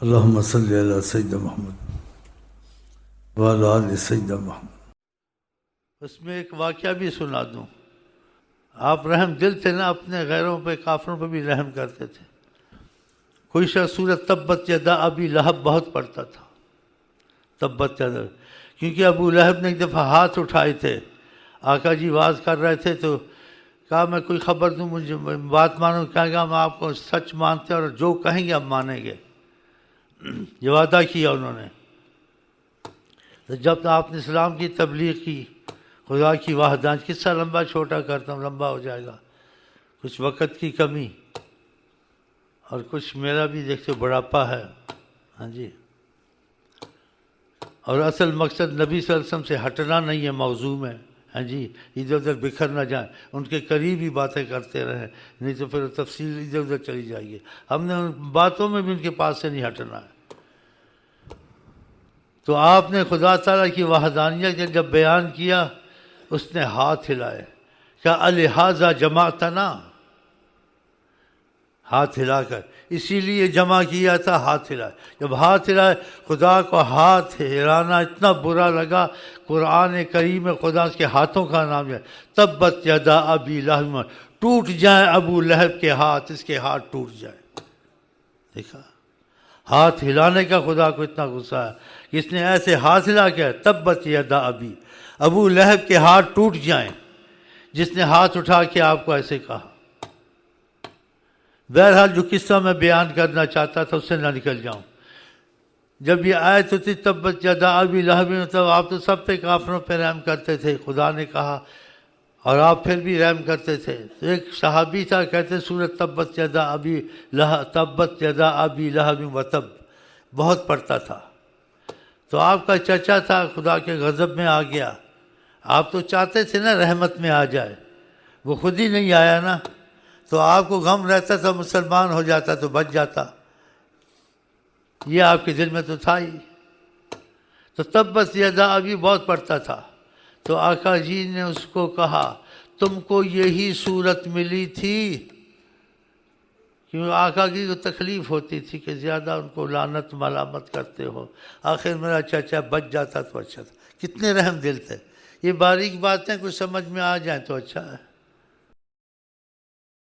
اللہم صلی علی سیدنا محمد وعلی آل سیدنا محمد۔ اس میں ایک واقعہ بھی سنا دوں۔ آپ رحم دل تھے نا، اپنے غیروں پہ کافروں پہ بھی رحم کرتے تھے۔ کوئی شخص سورۃ تبت یدا ابی لہب بہت پڑھتا تھا، تبت یدا، کیونکہ ابو لہب نے ایک دفعہ ہاتھ اٹھائے تھے، آقا جی واز کر رہے تھے تو کہا میں کوئی خبر دوں، مجھے بات مانو، کہا میں آپ کو سچ مانتے ہیں اور جو کہیں گے آپ مانیں گے، یہ وعدہ کیا انہوں نے۔ تو جب آپ نے اسلام کی تبلیغ کی، خدا کی وحدانیت، قصہ لمبا چھوٹا کرتا ہوں، لمبا ہو جائے گا، کچھ وقت کی کمی اور کچھ میرا بھی دیکھتے بڑھاپا ہے، ہاں جی، اور اصل مقصد نبی صلی اللہ علیہ وسلم سے ہٹنا نہیں ہے موضوع میں، ہاں جی، ادھر ادھر بکھر نہ جائیں، ان کے قریب ہی باتیں کرتے رہیں، نہیں تو پھر تفصیل ادھر ادھر چلی جائے گی۔ ہم نے ان باتوں میں بھی ان کے پاس سے نہیں ہٹنا ہے۔ تو آپ نے خدا تعالیٰ کی وحدانیت کے جب بیان کیا، اس نے ہاتھ ہلائے، کیا الہٰذا جمعتنا، ہاتھ ہلا کر، اسی لیے جمع کیا تھا، ہاتھ ہلائے۔ جب ہاتھ ہلائے، خدا کو ہاتھ ہلانا اتنا برا لگا، قرآن کریم میں خدا اس کے ہاتھوں کا نام ہے، تبت یدا ابی لہب، ٹوٹ جائیں ابو لہب کے ہاتھ، اس کے ہاتھ ٹوٹ جائیں۔ دیکھا، ہاتھ ہلانے کا خدا کو اتنا غصہ ہے کہ اس نے ایسے ہاتھ ہلا کے تبت یدا ابی، ابو لہب کے ہاتھ ٹوٹ جائیں، جس نے ہاتھ اٹھا کے آپ کو ایسے کہا۔ بہرحال جو قصہ میں بیان کرنا چاہتا تھا اس سے نہ نکل جاؤں۔ جب یہ آیت ہوتی تبت یدا ابی لہب، تو آپ تو سب پہ کافروں پہ رحم کرتے تھے، خدا نے کہا، اور آپ پھر بھی رحم کرتے تھے۔ تو ایک صحابی تھا، کہتے سورۃ تبت یدا ابی لہب، تبت یدا ابی لہب وتب، بہت پڑھتا تھا۔ تو آپ کا چچا تھا، خدا کے غضب میں آ گیا۔ آپ تو چاہتے تھے نا رحمت میں آ جائے، وہ خود ہی نہیں آیا نا، تو آپ کو غم رہتا تھا، مسلمان ہو جاتا تو بچ جاتا، یہ آپ کے دل میں تو تھا ہی۔ تو تبت یدا ابی بہت پڑھتا تھا، تو آقا جی نے اس کو کہا تم کو یہی صورت ملی تھی، کیونکہ آقا کی کو تکلیف ہوتی تھی کہ زیادہ ان کو لعنت ملامت کرتے ہو، آخر میرا چچا بچ جاتا تو اچھا تھا۔ کتنے رحم دل تھے۔ یہ باریک باتیں کچھ سمجھ میں آ جائیں تو اچھا ہے۔